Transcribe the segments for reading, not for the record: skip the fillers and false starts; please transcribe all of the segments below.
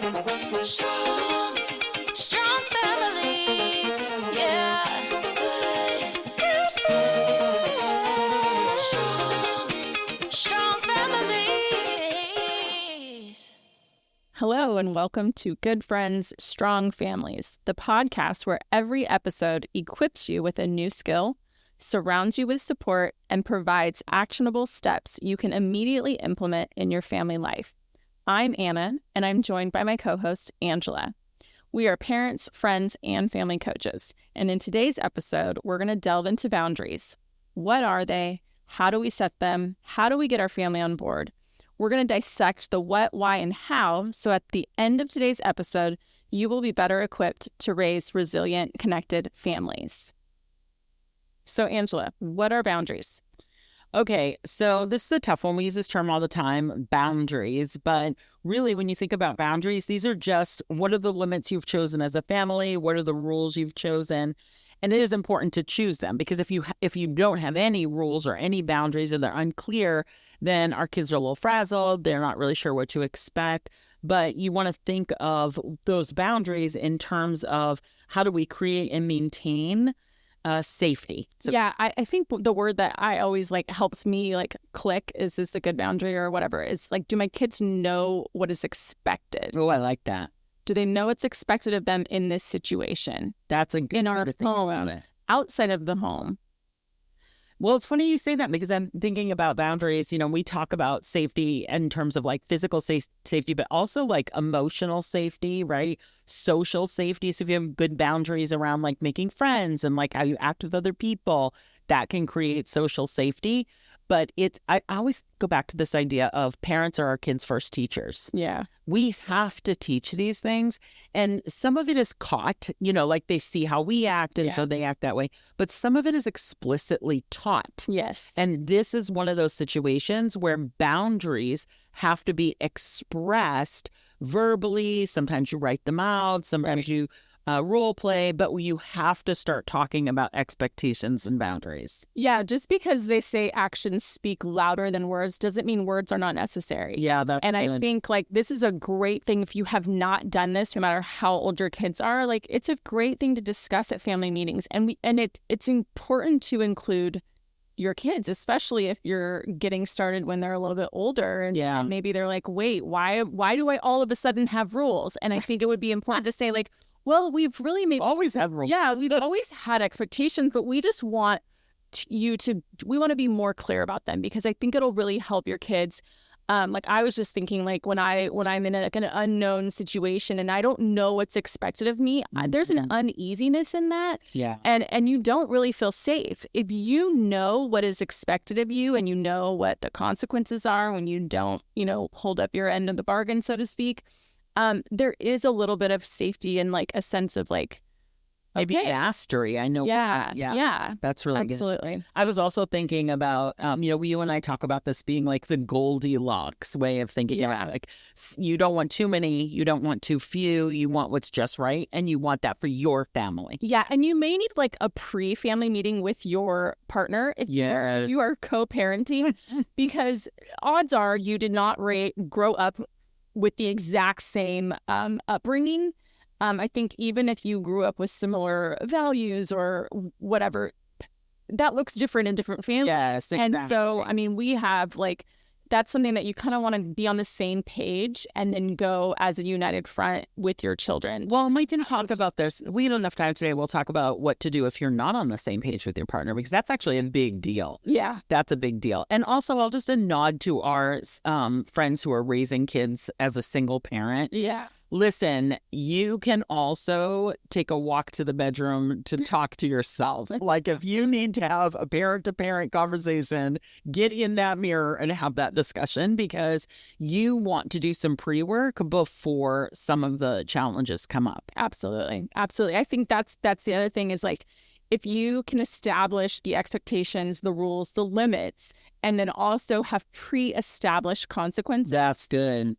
Strong, strong families, yeah. Good friends. Strong families. Hello and welcome to Good Friends, Strong Families, the podcast where every episode equips you with a new skill, surrounds you with support, and provides actionable steps you can immediately implement in your family life. I'm Anna, and I'm joined by my co-host, Angela. We are parents, friends, and family coaches, and in today's episode, we're going to delve into boundaries. What are they? How do we set them? How do we get our family on board? We're going to dissect the what, why, and how, so at the end of today's episode, you will be better equipped to raise resilient, connected families. So, Angela, what are boundaries? Okay, so this is a tough one. We use this term all the time, boundaries. But really, when you think about boundaries, these are just what are the limits you've chosen as a family? What are the rules you've chosen? And it is important to choose them because if you don't have any rules or any boundaries or they're unclear, then our kids are a little frazzled. They're not really sure what to expect. But you want to think of those boundaries in terms of how do we create and maintain safety. So, yeah, I think the word that I always helps me click, is this a good boundary or whatever, is do my kids know what is expected? Oh, I like that. Do they know what's expected of them in this situation? That's a good in our way to think home, about it. Outside of the home. Well, it's funny you say that because I'm thinking about boundaries. You know, we talk about safety in terms of physical safety, but also emotional safety, right? Social safety. So if you have good boundaries around making friends and how you act with other people, that can create social safety. But I always go back to this idea of parents are our kids' first teachers. Yeah. We have to teach these things. And some of it is caught, they see how we act and so they act that way. But some of it is explicitly taught. Yes. And this is one of those situations where boundaries have to be expressed verbally. Sometimes you write them out. Sometimes you role play, but you have to start talking about expectations and boundaries. Yeah, just because they say actions speak louder than words doesn't mean words are not necessary. Yeah, that's and good. I think this is a great thing if you have not done this, no matter how old your kids are. It's a great thing to discuss at family meetings, and it's important to include your kids, especially if you're getting started when they're a little bit older, and maybe they're wait, why do I all of a sudden have rules? And I think it would be important to say well, we've really always had rules. Yeah, we've always had expectations, but we just want we want to be more clear about them because I think it'll really help your kids. I was just thinking when I'm in an unknown situation and I don't know what's expected of me, there's an uneasiness in that. Yeah. And you don't really feel safe. If you know what is expected of you and you know what the consequences are when you don't, hold up your end of the bargain, so to speak, there is a little bit of safety and a sense of maybe mastery. I know. Yeah. That's really absolutely good. I was also thinking about, you and I talk about this being the Goldilocks way of thinking about it. You don't want too many, you don't want too few, you want what's just right, and you want that for your family. Yeah, and you may need a pre-family meeting with your partner if you are co-parenting, because odds are you did not grow up with the exact same upbringing. I think even if you grew up with similar values or whatever, that looks different in different families. Yes, exactly. And so, we have that's something that you kind of want to be on the same page and then go as a united front with your children. Well, we can talk about this. We don't have enough time today. We'll talk about what to do if you're not on the same page with your partner, because that's actually a big deal. Yeah. That's a big deal. And also, I'll just a nod to our friends who are raising kids as a single parent. Yeah. Listen, you can also take a walk to the bedroom to talk to yourself. If you need to have a parent-to-parent conversation, get in that mirror and have that discussion because you want to do some pre-work before some of the challenges come up. Absolutely. Absolutely. I think that's the other thing is if you can establish the expectations, the rules, the limits, and then also have pre-established consequences. That's good.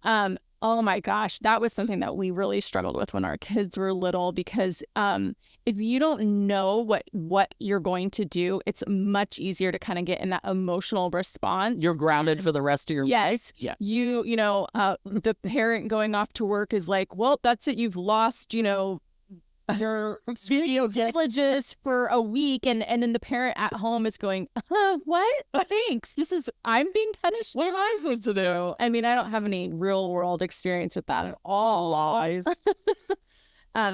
Oh my gosh, that was something that we really struggled with when our kids were little, because if you don't know what you're going to do, it's much easier to kind of get in that emotional response. You're grounded for the rest of your life. Yes. The parent going off to work is like, well, that's it. You've lost, your privileges for a week, and then the parent at home is going, what? Thanks. I'm being punished. What am I supposed to do? I mean, I don't have any real world experience with that at all. Lies.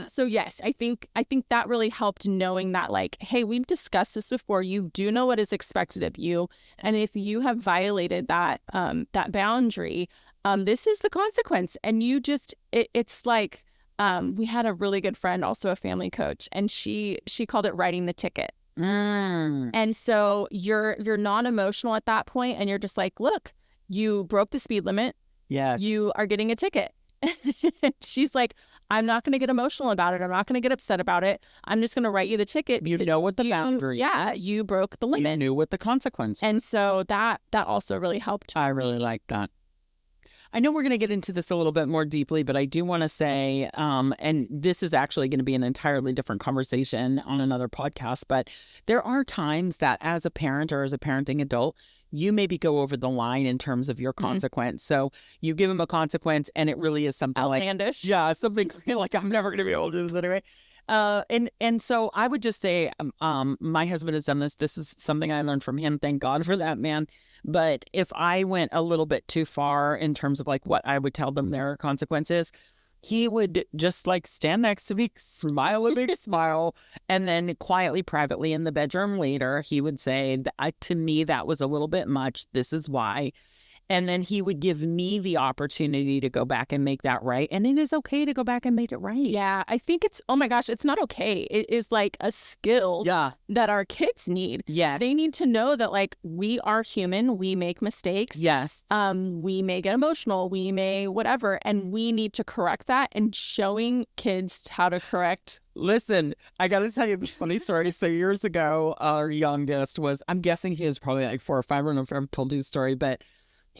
So yes, I think that really helped, knowing that, like, hey, we've discussed this before. You do know what is expected of you, and if you have violated that boundary, this is the consequence. And you just it's like. We had a really good friend, also a family coach, and she called it writing the ticket. And so you're non-emotional at that point, and you're just like, look, you broke the speed limit. Yes. You are getting a ticket. She's like, I'm not going to get emotional about it. I'm not going to get upset about it. I'm just going to write you the ticket. You know what the boundary is. You broke the limit. You knew what the consequence was. And so that also really helped. I really like that. I know we're going to get into this a little bit more deeply, but I do want to say, and this is actually going to be an entirely different conversation on another podcast, but there are times that as a parent or as a parenting adult, you maybe go over the line in terms of your consequence. So you give them a consequence and it really is something outlandish. Something like, I'm never going to be able to do this anyway. And so I would just say, my husband has done this. This is something I learned from him. Thank God for that, man. But if I went a little bit too far in terms of like what I would tell them their consequences, he would just like stand next to me, smile a big smile, and then quietly, privately in the bedroom later, he would say, to me, that was a little bit much. This is why. And then he would give me the opportunity to go back and make that right. And it is okay to go back and make it right. Yeah, I think oh my gosh, it's not okay. It is like a skill that our kids need. Yes. They need to know that, like, we are human. We make mistakes. Yes. We may get emotional. We may whatever. And we need to correct that, and showing kids how to correct. Listen, I got to tell you this funny story. So years ago, our youngest was, I'm guessing he was probably like 4 or 5. I don't know if I've told you the story, but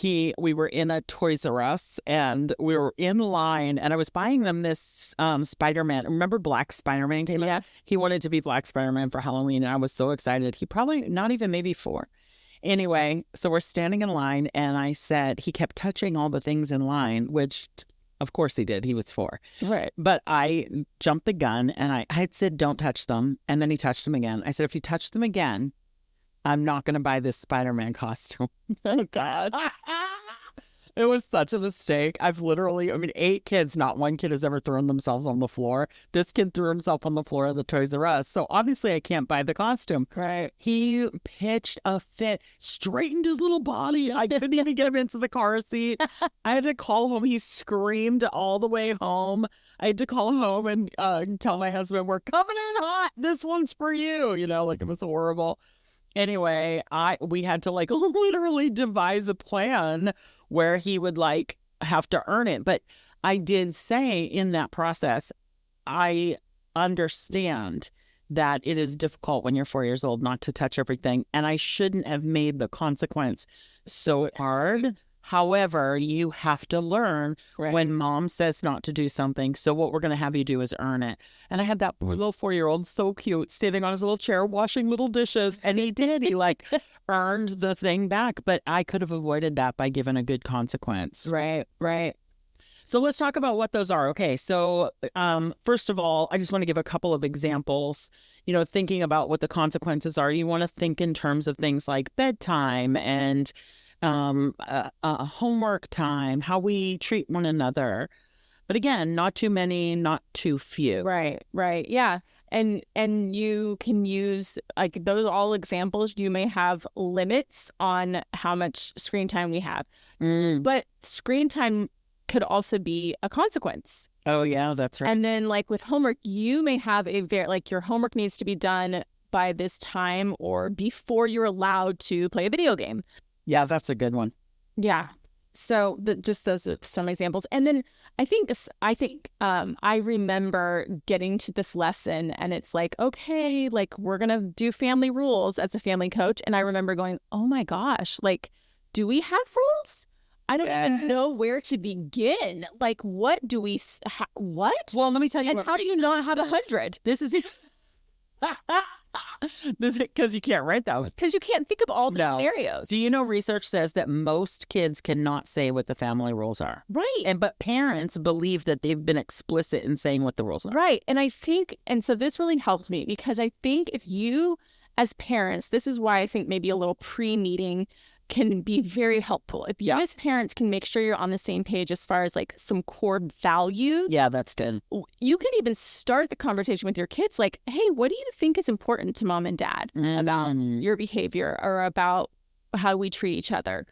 we were in a Toys R Us and we were in line, and I was buying them this Spider-Man. Remember Black Spider-Man came out? He wanted to be Black Spider-Man for Halloween, and I was so excited. He probably not even maybe 4. Anyway, so we're standing in line, and I said, he kept touching all the things in line, which of course he did. He was 4. Right. But I jumped the gun, and I had said, don't touch them. And then he touched them again. I said, if you touch them again, I'm not going to buy this Spider-Man costume. Oh, God. It was such a mistake. 8 kids, not one kid has ever thrown themselves on the floor. This kid threw himself on the floor of the Toys R Us. So obviously I can't buy the costume. Right. He pitched a fit, straightened his little body. I couldn't even get him into the car seat. I had to call home. He screamed all the way home. I had to call home and tell my husband, we're coming in hot. This one's for you. It was horrible. Anyway, we had to like literally devise a plan where he would like have to earn it. But I did say in that process, I understand that it is difficult when you're 4 years old not to touch everything. And I shouldn't have made the consequence so hard. However, you have to learn when mom says not to do something. So what we're going to have you do is earn it. And I had that little 4-year-old, so cute, standing on his little chair, washing little dishes. And he did. He like earned the thing back. But I could have avoided that by giving a good consequence. Right. So let's talk about what those are. Okay. So first of all, I just want to give a couple of examples. Thinking about what the consequences are, you want to think in terms of things like bedtime and homework time, how we treat one another. But again, not too many, not too few. Right. Yeah. And you can use, like, those all examples. You may have limits on how much screen time we have. But screen time could also be a consequence. Oh, yeah, that's right. And then, like, with homework, you may have your homework needs to be done by this time or before you're allowed to play a video game. Yeah, that's a good one. Yeah. So just those are some examples. And then I think I remember getting to this lesson, and it's like, okay, like, we're going to do family rules as a family coach. And I remember going, oh my gosh, like, do we have rules? I don't even know where to begin. Like, what do we, what? Well, let me tell you. And how do you not have 100? This is because you can't write that one. Because you can't think of all the scenarios. Do you know research says that most kids cannot say what the family rules are? Right. But parents believe that they've been explicit in saying what the rules are. Right. And I think, and so this really helped me because I think if you, as parents, this is why I think maybe a little pre-meeting can be very helpful. If you as parents can make sure you're on the same page as far as like some core values. Yeah, that's good. You can even start the conversation with your kids like, hey, what do you think is important to mom and dad about your behavior or about how we treat each other?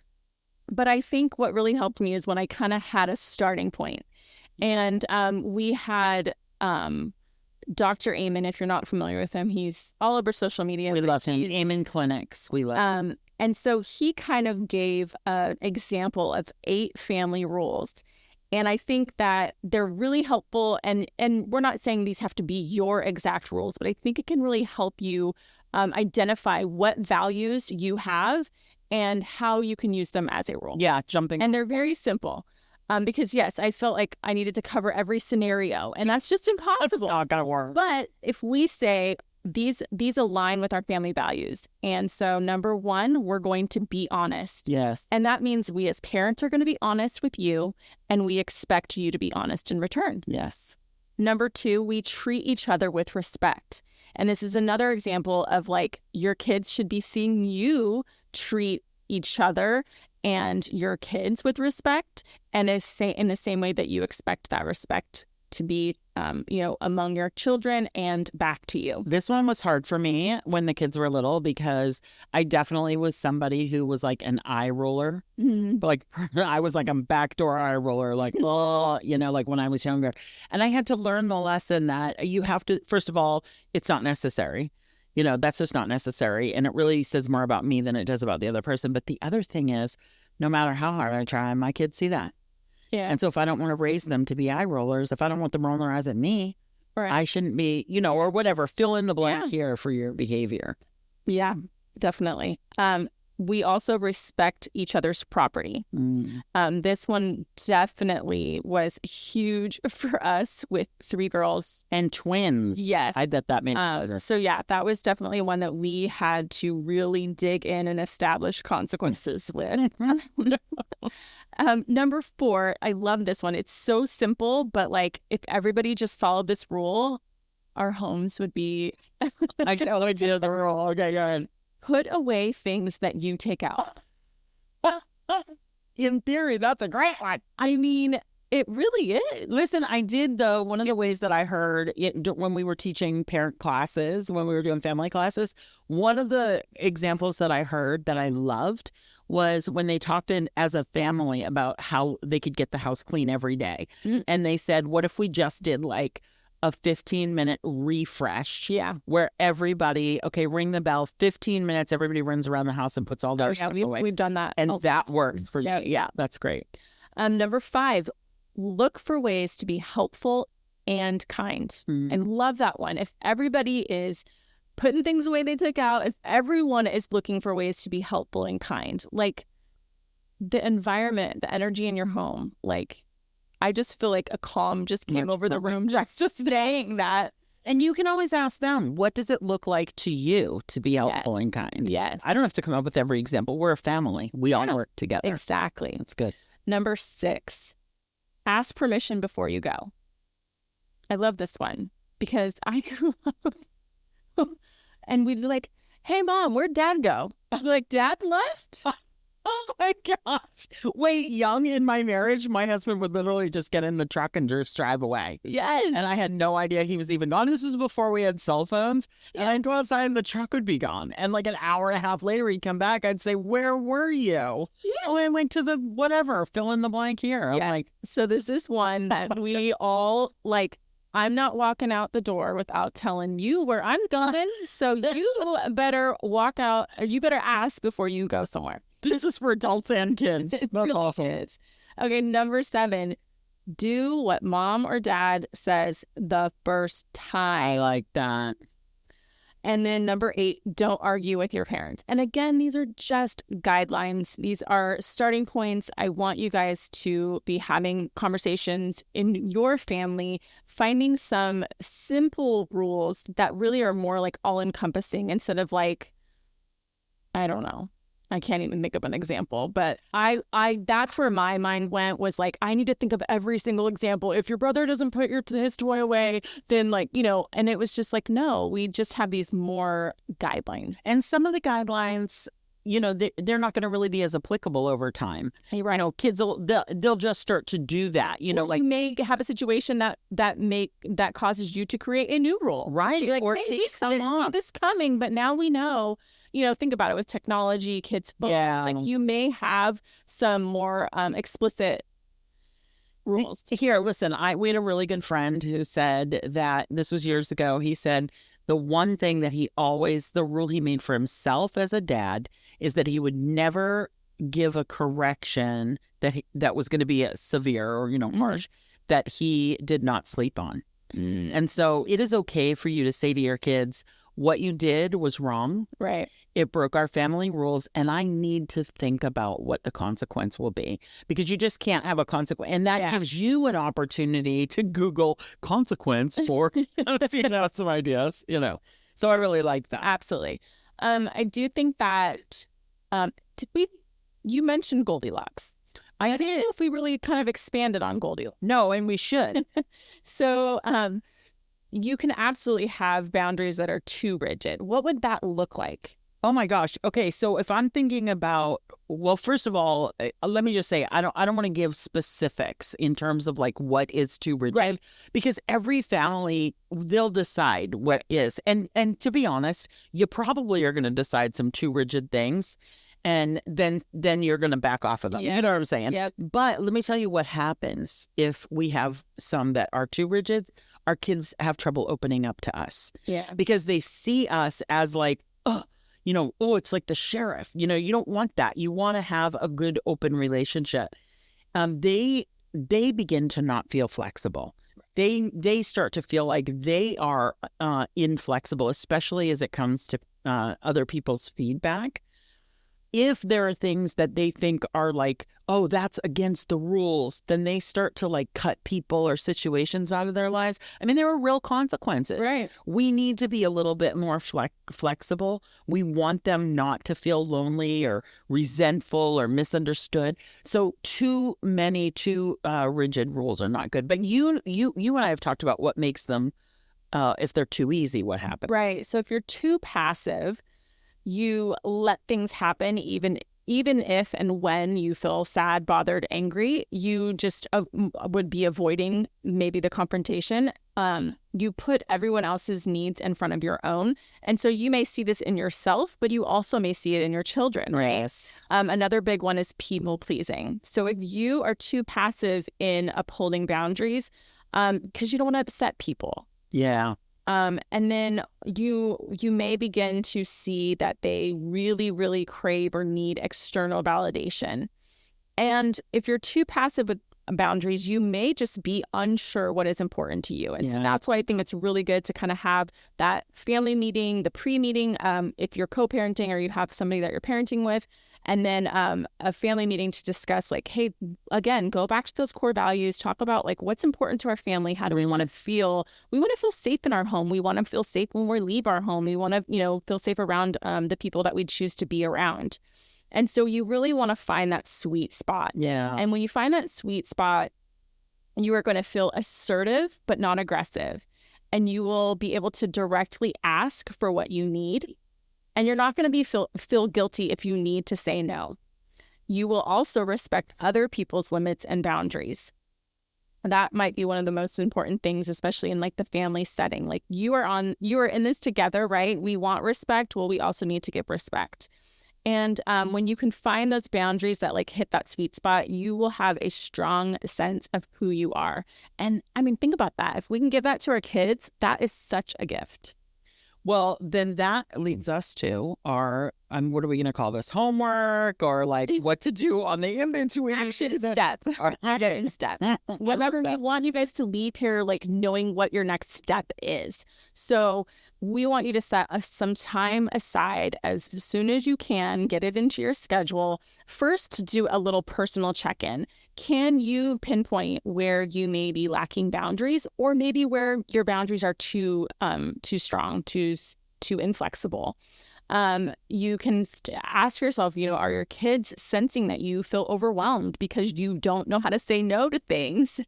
But I think what really helped me is when I kind of had a starting point. And we had Dr. Amen, if you're not familiar with him, he's all over social media. We love him. Amen Clinics. We love him. And so he kind of gave an example of 8 family rules. And I think that they're really helpful. And we're not saying these have to be your exact rules, but I think it can really help you identify what values you have and how you can use them as a rule. Yeah, jumping. And they're very simple. Because yes, I felt like I needed to cover every scenario, and that's just impossible. It's not gonna work. But if we say these align with our family values, and so number 1, we're going to be honest. Yes. And that means we as parents are going to be honest with you, and we expect you to be honest in return. Yes. Number 2, we treat each other with respect. And this is another example of like your kids should be seeing you treat each other and your kids with respect, and in the same way that you expect that respect to be, among your children and back to you. This one was hard for me when the kids were little because I definitely was somebody who was like an eye roller. Mm-hmm. Like I was like a backdoor eye roller, like, oh, like when I was younger. And I had to learn the lesson that you have to, first of all, it's not necessary. That's just not necessary. And it really says more about me than it does about the other person. But the other thing is, no matter how hard I try, my kids see that. Yeah. And so if I don't want to raise them to be eye rollers, if I don't want them rolling their eyes at me, I shouldn't be, or whatever, fill in the blank here for your behavior. Yeah, definitely. We also respect each other's property. This one definitely was huge for us with 3 girls. And twins. Yes. I bet that made So yeah, that was definitely one that we had to really dig in and establish consequences with. Number 4, I love this one. It's so simple, but like if everybody just followed this rule, our homes would be... I can only do the rule. Okay, go ahead. Put away things that you take out. In theory, that's a great one. I mean, it really is. Listen, I did, though, one of the ways that I heard when we were teaching parent classes, when we were doing family classes, one of the examples that I heard that I loved was when they talked as a family about how they could get the house clean every day. And they said, what if we just did like a 15-minute refresh where everybody, ring the bell, 15 minutes, everybody runs around the house and puts all their stuff away. We've done that. And that works for you. Yeah, that's great. Number 5, look for ways to be helpful and kind. And love that one. If everybody is putting things away they took out, if everyone is looking for ways to be helpful and kind, like the environment, the energy in your home, like I just feel like a calm just came over the room just saying that. And you can always ask them, what does it look like to you to be helpful and kind? Yes. I don't have to come up with every example. We're a family. We all work together. Exactly. That's good. Number 6, ask permission before you go. I love this one because I grew up and we'd be like, hey, Mom, where'd Dad go? I'd be like, Dad left? Oh my gosh. Wait, young in my marriage, my husband would literally just get in the truck and just drive away. Yes. And I had no idea he was even gone. This was before we had cell phones. And I'd go outside and the truck would be gone. And like an hour and a half later, he'd come back. I'd say, where were you? Yeah. Oh, I went to the whatever, fill in the blank here. I'm like, so this is one that we all like, I'm not walking out the door without telling you where I'm going. So you better walk out. You better ask before you go somewhere. This is for adults and kids. That's really awesome. Is. Okay, number 7, do what mom or dad says the first time. I like that. And then number 8, don't argue with your parents. And again, these are just guidelines. These are starting points. I want you guys to be having conversations in your family, finding some simple rules that really are more like all encompassing instead of like, I don't know. I can't even think of an example, but I that's where my mind went, was like, I need to think of every single example. If your brother doesn't put his toy away, then like, and it was just like, no, we just have these more guidelines. And some of the guidelines, they're not going to really be as applicable over time. Hey, right. Kids they'll just start to do that. Like you may have a situation that causes you to create a new rule, right? You're like, or hey, take some off. this coming, but now we know. Think about it with technology, kids' phones. Yeah. Like you may have some more explicit rules. Here, listen, we had a really good friend who said that, this was years ago, he said the one thing that the rule he made for himself as a dad is that he would never give a correction that was going to be severe or, harsh, that he did not sleep on. And so it is okay for you to say to your kids, what you did was wrong. Right. It broke our family rules, and I need to think about what the consequence will be, because you just can't have a consequence. And that gives you an opportunity to Google consequence for, some ideas, So I really like that. Absolutely. I do think that, you mentioned Goldilocks. I did. Know if we really kind of expanded on Goldilocks. No, and we should. So, you can absolutely have boundaries that are too rigid. What would that look like? Oh my gosh. Okay, so if I'm thinking about, well, first of all, let me just say, I don't want to give specifics in terms of like what is too rigid, right? Because every family, they'll decide what is, and to be honest, you probably are going to decide some too rigid things, and then you're going to back off of them. Yep. You know what I'm saying? Yep. But let me tell you what happens if we have some that are too rigid. Our kids have trouble opening up to us. Yeah. Because they see us as like, it's like the sheriff. You don't want that. You want to have a good open relationship. They begin to not feel flexible. They start to feel like they are inflexible, especially as it comes to other people's feedback. If there are things that they think are like, oh, that's against the rules, then they start to like cut people or situations out of their lives. I mean, there are real consequences. Right. We need to be a little bit more flexible. We want them not to feel lonely or resentful or misunderstood. So too rigid rules are not good. But you and I have talked about what makes them, if they're too easy, what happens. Right. So if you're too passive, you let things happen even if and when you feel sad, bothered, angry, you just would be avoiding maybe the confrontation. You put everyone else's needs in front of your own. And so you may see this in yourself, but you also may see it in your children. Right? Yes. Another big one is people pleasing. So if you are too passive in upholding boundaries, because you don't want to upset people. Yeah. And then you may begin to see that they really, really crave or need external validation. And if you're too passive with boundaries, you may just be unsure what is important to you. And so that's why I think it's really good to kind of have that family meeting, the pre-meeting, if you're co-parenting or you have somebody that you're parenting with, and then a family meeting to discuss like, hey, again, go back to those core values, talk about like what's important to our family. How do we want to feel? We want to feel safe in our home. We want to feel safe when we leave our home. We want to, feel safe around the people that we choose to be around. And so you really want to find that sweet spot. Yeah. And when you find that sweet spot, you are going to feel assertive, but not aggressive. And you will be able to directly ask for what you need. And you're not going to be feel guilty if you need to say no. You will also respect other people's limits and boundaries. That might be one of the most important things, especially in like the family setting. Like you are in this together, right? We want respect. Well, we also need to give respect. And when you can find those boundaries that like hit that sweet spot, you will have a strong sense of who you are. And I mean, think about that. If we can give that to our kids, that is such a gift. Well, then that leads us to our, what are we going to call this? Homework, or like what to do on the in-between. Action step. Action step. Whatever we want you guys to leave here, like knowing what your next step is. So we want you to set some time aside as soon as you can, get it into your schedule. First, to do a little personal check-in. Can you pinpoint where you may be lacking boundaries, or maybe where your boundaries are too strong, too inflexible? You can ask yourself, are your kids sensing that you feel overwhelmed because you don't know how to say no to things?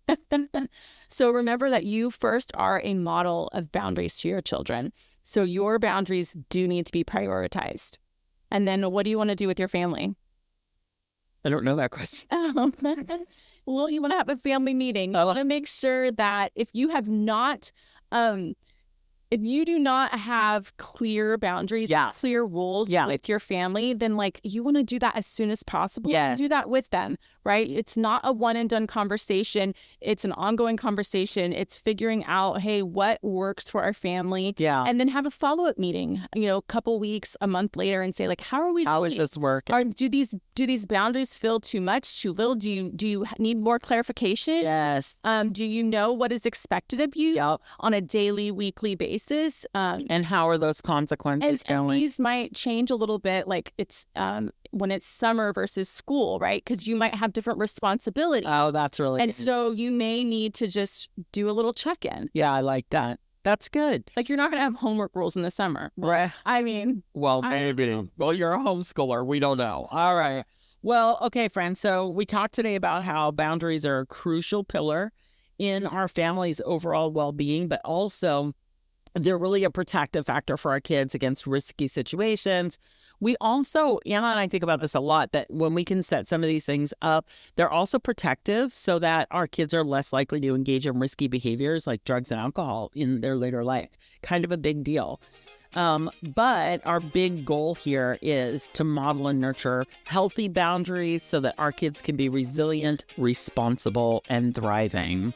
So remember that you first are a model of boundaries to your children. So your boundaries do need to be prioritized. And then what do you want to do with your family? I don't know that question. Well, you want to have a family meeting. You want to make sure that if you have not, if you do not have clear boundaries, clear rules with your family, then like you want to do that as soon as possible. Yeah. Do that with them, right? It's not a one and done conversation. It's an ongoing conversation. It's figuring out, hey, what works for our family? Yeah. And then have a follow-up meeting, a couple weeks, a month later, and say like, how is this working? Do these boundaries feel too much, too little? Do you need more clarification? Yes. Do you know what is expected of you on a daily, weekly basis? And how are those consequences going? And these might change a little bit, like it's when it's summer versus school, right? Because you might have different responsibilities. Oh, that's really And so you may need to just do a little check-in. Yeah, I like that. That's good. Like you're not going to have homework rules in the summer. Right. I mean. Well, maybe. Well, you're a homeschooler. We don't know. All right. Well, okay, friends. So we talked today about how boundaries are a crucial pillar in our family's overall well-being, but also they're really a protective factor for our kids against risky situations. We also, Anna and I think about this a lot, that when we can set some of these things up, they're also protective so that our kids are less likely to engage in risky behaviors like drugs and alcohol in their later life. Kind of a big deal. But our big goal here is to model and nurture healthy boundaries so that our kids can be resilient, responsible, and thriving.